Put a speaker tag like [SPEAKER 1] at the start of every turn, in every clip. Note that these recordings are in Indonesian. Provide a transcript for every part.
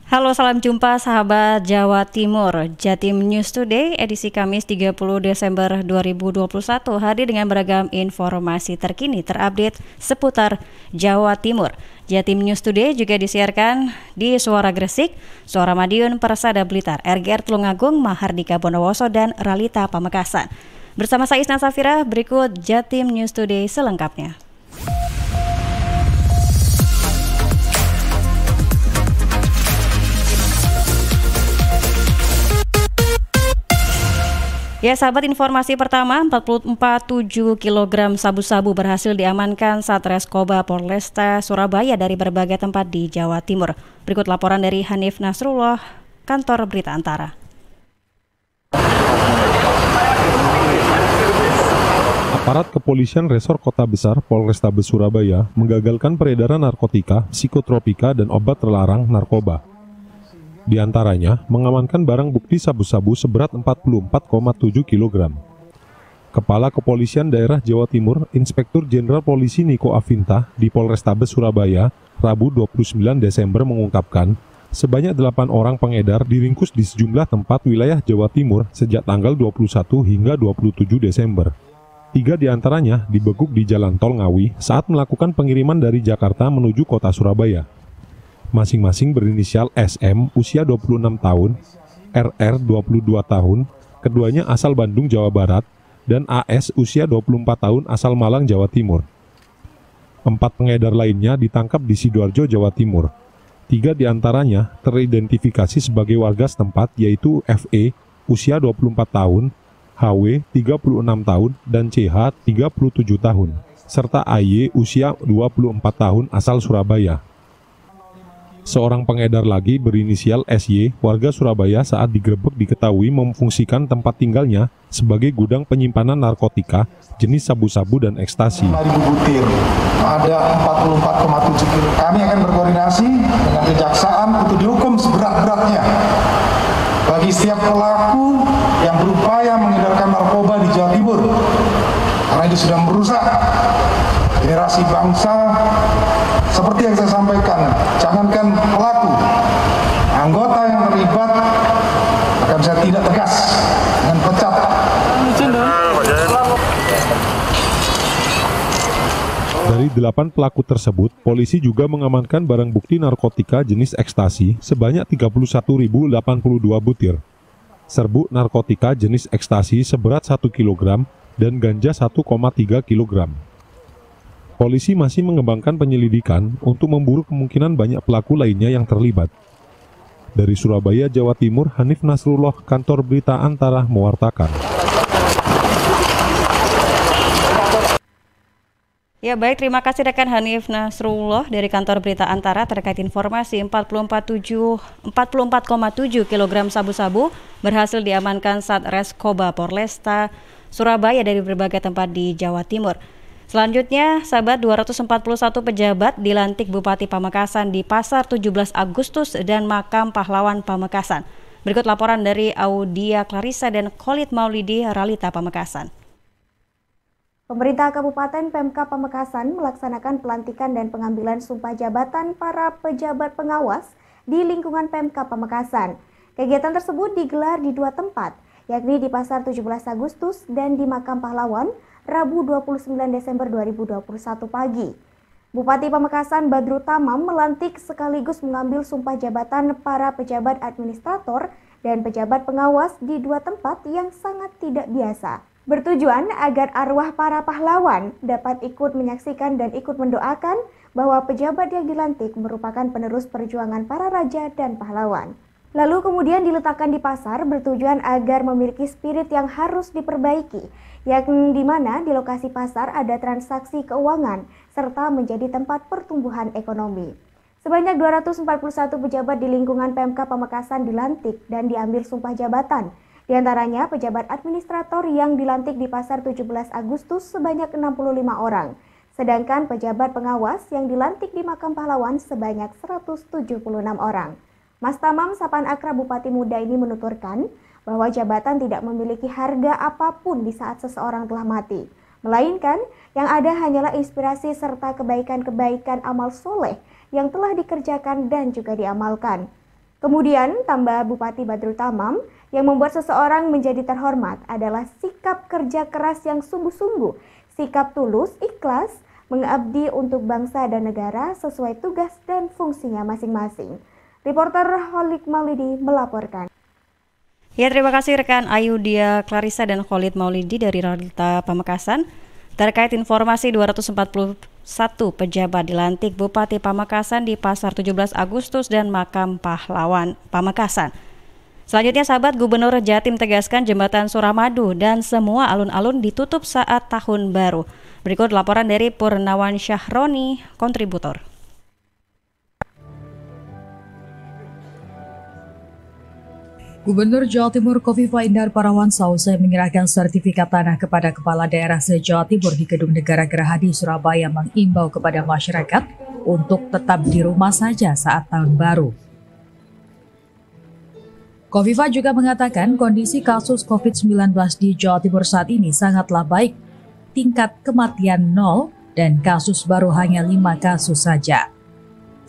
[SPEAKER 1] Halo, salam jumpa sahabat Jawa Timur. Jatim News Today edisi Kamis 30 Desember 2021 hadir dengan beragam informasi terkini terupdate seputar Jawa Timur. Jatim News Today juga disiarkan di Suara Gresik, Suara Madiun, Persada Blitar, RGR Tulungagung, Mahardika Bondowoso, dan Ralita Pamekasan. Bersama saya Isna Safira, berikut Jatim News Today selengkapnya. Ya sahabat, informasi pertama, 44,7 kg sabu-sabu berhasil diamankan Satreskoba Polresta Surabaya dari berbagai tempat di Jawa Timur. Berikut laporan dari Hanif Nasrullah, Kantor Berita Antara.
[SPEAKER 2] Aparat Kepolisian Resor Kota Besar Polrestabes Surabaya menggagalkan peredaran narkotika, psikotropika, dan obat terlarang narkoba. Di antaranya, mengamankan barang bukti sabu-sabu seberat 44,7 kg. Kepala Kepolisian Daerah Jawa Timur, Inspektur Jenderal Polisi Niko Afinta di Polrestabes Surabaya, Rabu 29 Desember mengungkapkan, sebanyak 8 orang pengedar diringkus di sejumlah tempat wilayah Jawa Timur sejak tanggal 21 hingga 27 Desember. 3 di antaranya dibekuk di Jalan Tol Ngawi saat melakukan pengiriman dari Jakarta menuju kota Surabaya. Masing-masing berinisial SM, usia 26 tahun, RR 22 tahun, keduanya asal Bandung, Jawa Barat, dan AS usia 24 tahun asal Malang, Jawa Timur. 4 pengedar lainnya ditangkap di Sidoarjo, Jawa Timur. 3 di antaranya teridentifikasi sebagai warga setempat, yaitu FE, usia 24 tahun, HW 36 tahun, dan CH 37 tahun, serta AY usia 24 tahun asal Surabaya. Seorang pengedar lagi berinisial SY, warga Surabaya, saat digerebek diketahui memfungsikan tempat tinggalnya sebagai gudang penyimpanan narkotika jenis sabu-sabu dan ekstasi.
[SPEAKER 3] 5.000 butir, ada 44,7 kg. Kami akan berkoordinasi dengan kejaksaan untuk dihukum seberat-beratnya bagi setiap pelaku yang berupaya mengedarkan narkoba di Jawa Timur, karena itu sudah merusak generasi bangsa. Seperti yang saya sampaikan, jangankan pelaku, anggota yang terlibat akan bisa tidak tegas dengan pecat.
[SPEAKER 2] Dari 8 pelaku tersebut, polisi juga mengamankan barang bukti narkotika jenis ekstasi sebanyak 31.082 butir, serbuk narkotika jenis ekstasi seberat 1 kg, dan ganja 1,3 kg. Polisi masih mengembangkan penyelidikan untuk memburu kemungkinan banyak pelaku lainnya yang terlibat. Dari Surabaya, Jawa Timur, Hanif Nasrullah, Kantor Berita Antara mewartakan.
[SPEAKER 1] Ya baik, terima kasih rekan Hanif Nasrullah dari Kantor Berita Antara terkait informasi 44,7 kg sabu-sabu berhasil diamankan Satreskoba Polresta Surabaya dari berbagai tempat di Jawa Timur. Selanjutnya, sahabat, 241 pejabat dilantik Bupati Pamekasan di Pasar 17 Agustus dan Makam Pahlawan Pamekasan. Berikut laporan dari Audia Clarissa dan Khalid Maulidi, Ralita Pamekasan.
[SPEAKER 4] Pemerintah Kabupaten Pemkab Pamekasan melaksanakan pelantikan dan pengambilan sumpah jabatan para pejabat pengawas di lingkungan Pemkab Pamekasan. Kegiatan tersebut digelar di 2 tempat, yakni di Pasar 17 Agustus dan di Makam Pahlawan, Rabu 29 Desember 2021 pagi. Bupati Pamekasan Badru Tamam melantik sekaligus mengambil sumpah jabatan para pejabat administrator dan pejabat pengawas di 2 tempat yang sangat tidak biasa. Bertujuan agar arwah para pahlawan dapat ikut menyaksikan dan ikut mendoakan bahwa pejabat yang dilantik merupakan penerus perjuangan para raja dan pahlawan. Lalu kemudian diletakkan di pasar bertujuan agar memiliki spirit yang harus diperbaiki, yakni di mana di lokasi pasar ada transaksi keuangan serta menjadi tempat pertumbuhan ekonomi. Sebanyak 241 pejabat di lingkungan Pemkab Pamekasan dilantik dan diambil sumpah jabatan. Di antaranya pejabat administrator yang dilantik di Pasar 17 Agustus sebanyak 65 orang. Sedangkan pejabat pengawas yang dilantik di Makam Pahlawan sebanyak 176 orang. Mas Tamam, sapaan akrab Bupati Muda ini menuturkan bahwa jabatan tidak memiliki harga apapun di saat seseorang telah mati. Melainkan yang ada hanyalah inspirasi serta kebaikan-kebaikan amal soleh yang telah dikerjakan dan juga diamalkan. Kemudian, tambah Bupati Badrul Tamam, yang membuat seseorang menjadi terhormat adalah sikap kerja keras yang sungguh-sungguh, sikap tulus, ikhlas, mengabdi untuk bangsa dan negara sesuai tugas dan fungsinya masing-masing. Reporter Khalid Maulidi melaporkan.
[SPEAKER 1] Ya, terima kasih rekan Ayudia Clarissa dan Khalid Maulidi dari Realita Pamekasan. Terkait informasi 241 pejabat dilantik Bupati Pamekasan di Pasar 17 Agustus dan Makam Pahlawan Pamekasan. Selanjutnya, sahabat, Gubernur Jatim tegaskan Jembatan Suramadu dan semua alun-alun ditutup saat tahun baru. Berikut laporan dari Purnawan Syahroni, kontributor.
[SPEAKER 5] Gubernur Jawa Timur Kofifa Indar Parawansa usai menyerahkan sertifikat tanah kepada Kepala Daerah se-Jawa Timur di Gedung Negara Gerahadi Surabaya mengimbau kepada masyarakat untuk tetap di rumah saja saat tahun baru. Kofifa juga mengatakan kondisi kasus COVID-19 di Jawa Timur saat ini sangatlah baik, tingkat kematian 0 dan kasus baru hanya 5 kasus saja.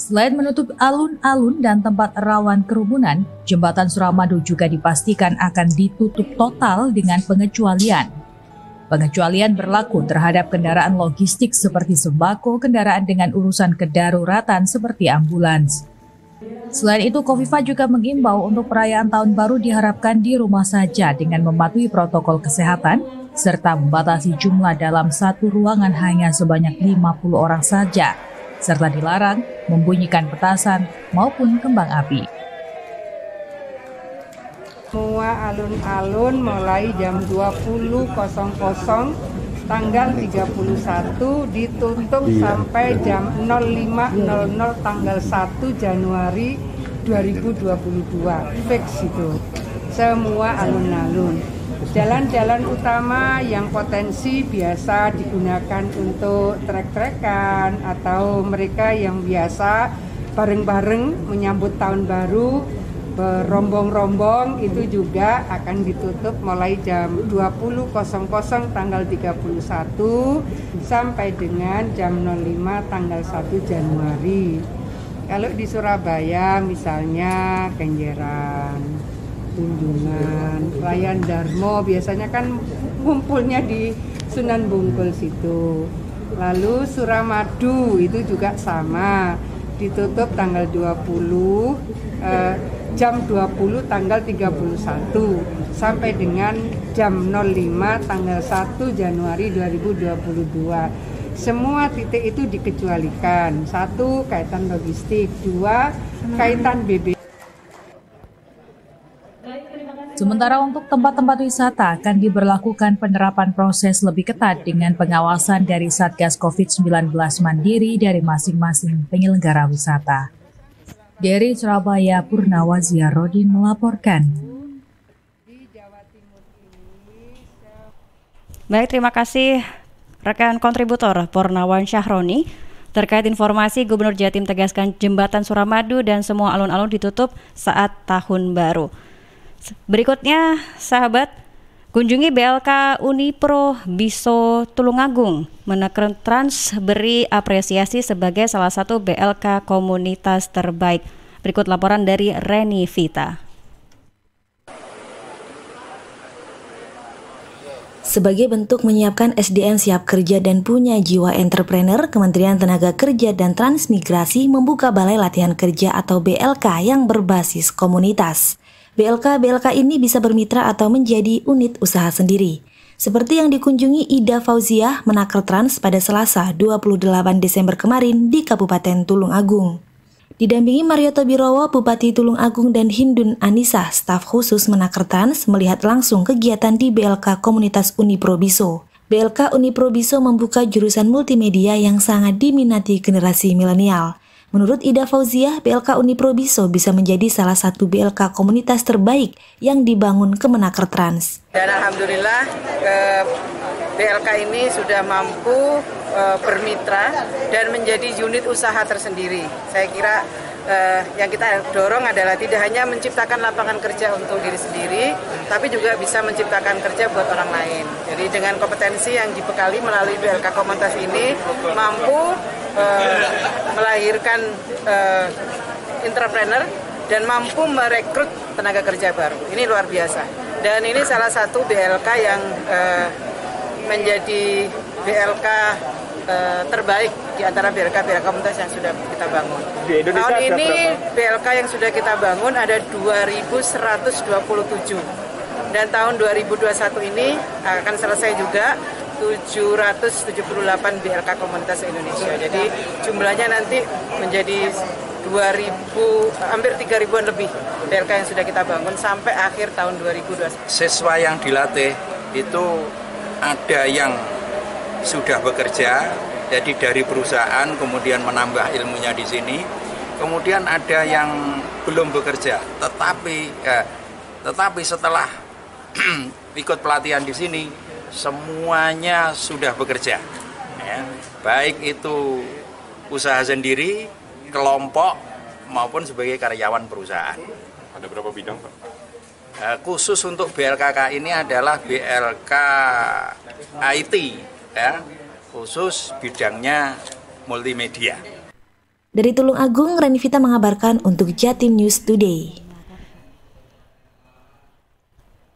[SPEAKER 5] Selain menutup alun-alun dan tempat rawan kerumunan, Jembatan Suramadu juga dipastikan akan ditutup total dengan pengecualian. Pengecualian berlaku terhadap kendaraan logistik seperti sembako, kendaraan dengan urusan kedaruratan seperti ambulans. Selain itu, Kofifa juga mengimbau untuk perayaan tahun baru diharapkan di rumah saja dengan mematuhi protokol kesehatan, serta membatasi jumlah dalam satu ruangan hanya sebanyak 50 orang saja, serta dilarang membunyikan petasan maupun kembang api.
[SPEAKER 6] Semua alun-alun mulai jam 20.00 tanggal 31 ditutup sampai jam 05.00 tanggal 1 Januari 2022. Fix itu. Semua alun-alun. Jalan-jalan utama yang potensi biasa digunakan untuk trek-trekan atau mereka yang biasa bareng-bareng menyambut tahun baru, berombong-rombong itu juga akan ditutup mulai jam 20.00 tanggal 31 sampai dengan jam 05 tanggal 1 Januari. Kalau di Surabaya misalnya Kenjeran, Tunjungan, Rayan Darmo biasanya kan ngumpulnya di Sunan Bungkul situ. Lalu Suramadu itu juga sama, ditutup tanggal 20 jam 20 tanggal 31 sampai dengan jam 05 tanggal 1 Januari 2022. Semua titik itu dikecualikan. 1 kaitan logistik, 2 kaitan BB.
[SPEAKER 5] Sementara untuk tempat-tempat wisata akan diberlakukan penerapan proses lebih ketat dengan pengawasan dari Satgas COVID-19 Mandiri dari masing-masing penyelenggara wisata. Dari Surabaya, Purnawazia Rodin melaporkan.
[SPEAKER 1] Baik, terima kasih rekan kontributor Purnawan Syahroni. Terkait informasi, Gubernur Jatim tegaskan Jembatan Suramadu dan semua alun-alun ditutup saat tahun baru. Berikutnya, sahabat, kunjungi BLK Unipro Biso Tulungagung. Menakertrans beri apresiasi sebagai salah satu BLK komunitas terbaik. Berikut laporan dari Reni Vita.
[SPEAKER 7] Sebagai bentuk menyiapkan SDM siap kerja dan punya jiwa entrepreneur, Kementerian Tenaga Kerja dan Transmigrasi membuka Balai Latihan Kerja atau BLK yang berbasis komunitas. BLK ini bisa bermitra atau menjadi unit usaha sendiri. Seperti yang dikunjungi Ida Fauziah Menakertrans pada Selasa 28 Desember kemarin di Kabupaten Tulung Agung. Didampingi Mario Tobirowo, Bupati Tulung Agung, dan Hindun Anissa, staf khusus Menakertrans, melihat langsung kegiatan di BLK Komunitas Unipro Biso. BLK Unipro Biso membuka jurusan multimedia yang sangat diminati generasi milenial. Menurut Ida Fauziah, BLK Unipro Biso bisa menjadi salah satu BLK komunitas terbaik yang dibangun Kemenakertrans.
[SPEAKER 8] Dan alhamdulillah BLK ini sudah mampu bermitra dan menjadi unit usaha tersendiri. Saya kira yang kita dorong adalah tidak hanya menciptakan lapangan kerja untuk diri sendiri, tapi juga bisa menciptakan kerja buat orang lain. Jadi dengan kompetensi yang dibekali melalui BLK komunitas ini mampu melahirkan entrepreneur dan mampu merekrut tenaga kerja baru. Ini luar biasa. Dan ini salah satu BLK yang menjadi BLK terbaik di antara BLK komunitas yang sudah kita bangun. Tahun ini BLK yang sudah kita bangun ada 2.127 dan tahun 2021 ini akan selesai juga 778 BLK komunitas Indonesia. Jadi jumlahnya nanti menjadi 2.000, hampir 3.000-an lebih BLK yang sudah kita bangun sampai akhir tahun 2021.
[SPEAKER 9] Siswa yang dilatih itu ada yang sudah bekerja, jadi dari perusahaan kemudian menambah ilmunya di sini. Kemudian ada yang belum bekerja, tetapi setelah ikut pelatihan di sini semuanya sudah bekerja, ya. Baik itu usaha sendiri, kelompok maupun sebagai karyawan perusahaan.
[SPEAKER 2] Ada berapa bidang, Pak?
[SPEAKER 9] Khusus untuk BLKK ini adalah BLK IT, ya, khusus bidangnya multimedia.
[SPEAKER 7] Dari Tulung Agung, Renivita mengabarkan untuk Jatim News Today.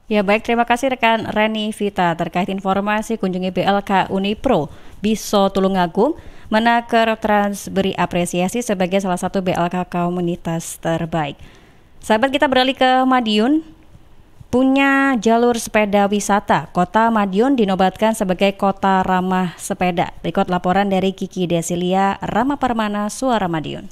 [SPEAKER 1] Ya baik, terima kasih rekan Renivita terkait informasi kunjungi BLK Unipro Biso Tulung Agung. Menaker Trans beri apresiasi sebagai salah satu BLK komunitas terbaik. Sahabat, kita beralih ke Madiun. Punya jalur sepeda wisata, Kota Madiun dinobatkan sebagai kota ramah sepeda. Berikut laporan dari Kiki Desilia, Rama Permana, Suara Madiun.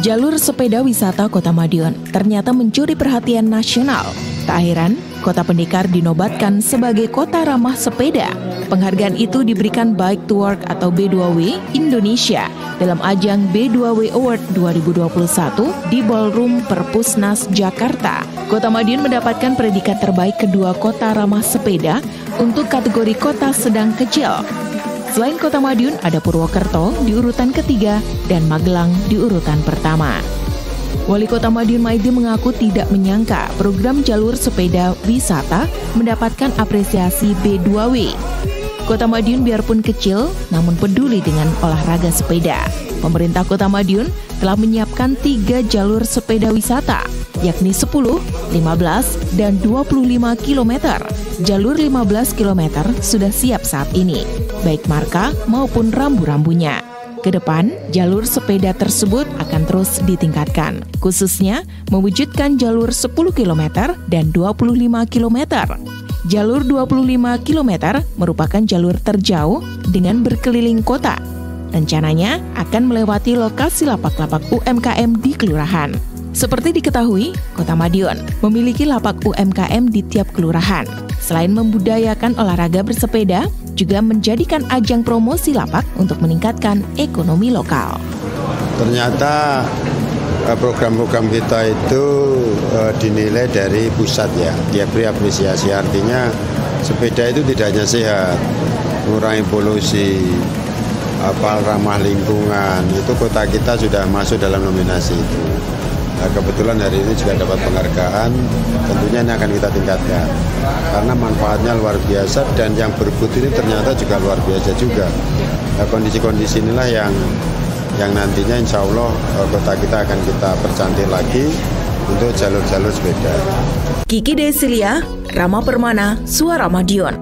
[SPEAKER 10] Jalur sepeda wisata Kota Madiun ternyata mencuri perhatian nasional. Tak heran, Kota Pendekar dinobatkan sebagai kota ramah sepeda. Penghargaan itu diberikan Bike to Work atau B2W Indonesia dalam ajang B2W Award 2021 di Ballroom Perpusnas Jakarta. Kota Madiun mendapatkan predikat terbaik kedua kota ramah sepeda untuk kategori kota sedang kecil. Selain Kota Madiun, ada Purwokerto di urutan ketiga dan Magelang di urutan pertama. Wali Kota Madiun Maidi mengaku tidak menyangka program jalur sepeda wisata mendapatkan apresiasi B2W. Kota Madiun biarpun kecil, namun peduli dengan olahraga sepeda. Pemerintah Kota Madiun telah menyiapkan 3 jalur sepeda wisata, yakni 10, 15, dan 25 km. Jalur 15 km sudah siap saat ini, baik marka maupun rambu-rambunya. Kedepan, jalur sepeda tersebut akan terus ditingkatkan, khususnya mewujudkan jalur 10 km dan 25 km. Jalur 25 km merupakan jalur terjauh dengan berkeliling kota. Rencananya akan melewati lokasi lapak-lapak UMKM di kelurahan. Seperti diketahui, Kota Madiun memiliki lapak UMKM di tiap kelurahan. Selain membudayakan olahraga bersepeda, juga menjadikan ajang promosi lapak untuk meningkatkan ekonomi lokal.
[SPEAKER 11] Ternyata program-program kita itu dinilai dari pusat ya, dia beri apresiasi, artinya sepeda itu tidak hanya sehat, mengurangi polusi, ramah lingkungan, itu kota kita sudah masuk dalam nominasi itu. Nah, kebetulan hari ini juga dapat penghargaan, tentunya ini akan kita tingkatkan karena manfaatnya luar biasa dan yang berebut ini ternyata juga luar biasa juga. Nah, kondisi-kondisi inilah yang nantinya insya Allah kota kita akan kita percantik lagi untuk jalur-jalur sepeda.
[SPEAKER 10] Kiki Desilia, Rama Permana, Suara Madiun.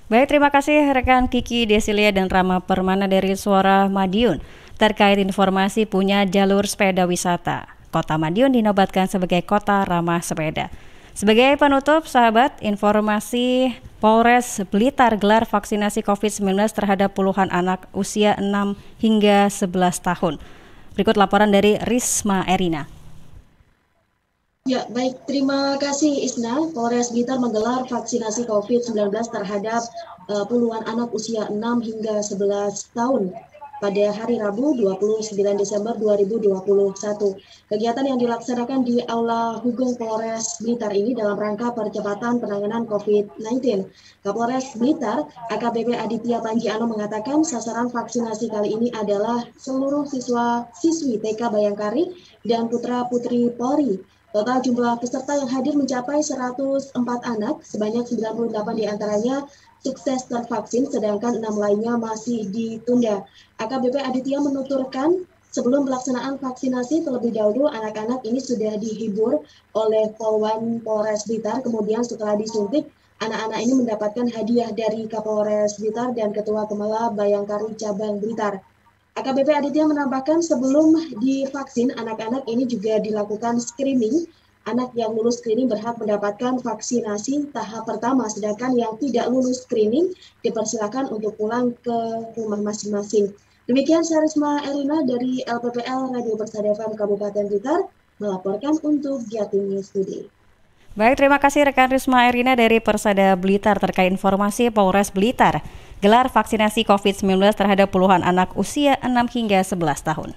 [SPEAKER 1] Baik, terima kasih rekan Kiki Desilia dan Rama Permana dari Suara Madiun. Terkait informasi punya jalur sepeda wisata, Kota Madiun dinobatkan sebagai kota ramah sepeda. Sebagai penutup, sahabat, informasi Polres Blitar gelar vaksinasi COVID-19 terhadap puluhan anak usia 6 hingga 11 tahun. Berikut laporan dari Risma Erina.
[SPEAKER 12] Ya, baik. Terima kasih Isna. Polres Blitar menggelar vaksinasi COVID-19 terhadap puluhan anak usia 6 hingga 11 tahun. pada hari Rabu 29 Desember 2021. Kegiatan yang dilaksanakan di Aula Hugeng Polres Blitar ini dalam rangka percepatan penanganan COVID-19. Kapolres Blitar, AKBP Aditya Panjiano mengatakan sasaran vaksinasi kali ini adalah seluruh siswi TK Bayangkari dan putra-putri Polri. Total jumlah peserta yang hadir mencapai 104 anak, sebanyak 98 diantaranya sukses tervaksin, sedangkan 6 lainnya masih ditunda. AKBP Aditya menuturkan, sebelum pelaksanaan vaksinasi terlebih dahulu anak-anak ini sudah dihibur oleh Polwan Polres Blitar, kemudian setelah disuntik, anak-anak ini mendapatkan hadiah dari Kapolres Blitar dan Ketua Kemala Bayangkari Cabang Blitar. AKBP Aditya menambahkan sebelum divaksin, anak-anak ini juga dilakukan screening. Anak yang lulus screening berhak mendapatkan vaksinasi tahap pertama, sedangkan yang tidak lulus screening dipersilakan untuk pulang ke rumah masing-masing. Demikian Sarisma Erina dari LPPL Radio Persada FM Kabupaten Blitar melaporkan untuk Jatim News Today.
[SPEAKER 1] Baik, terima kasih rekan Risma Erina dari Persada Blitar terkait informasi Polres Blitar gelar vaksinasi COVID-19 terhadap puluhan anak usia 6 hingga 11 tahun.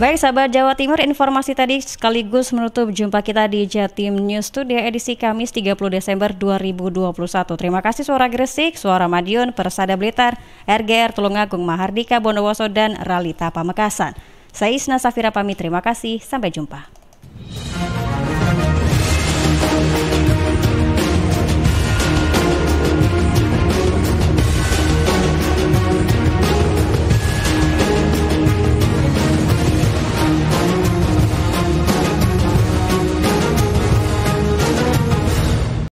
[SPEAKER 1] Baik sahabat Jawa Timur, informasi tadi sekaligus menutup jumpa kita di Jatim News Today edisi Kamis 30 Desember 2021. Terima kasih Suara Gresik, Suara Madiun, Persada Blitar, RGR Tulungagung, Mahardika Bondowoso, dan Ralita Pamekasan. Saya Isna Safira pamit, terima kasih, sampai jumpa.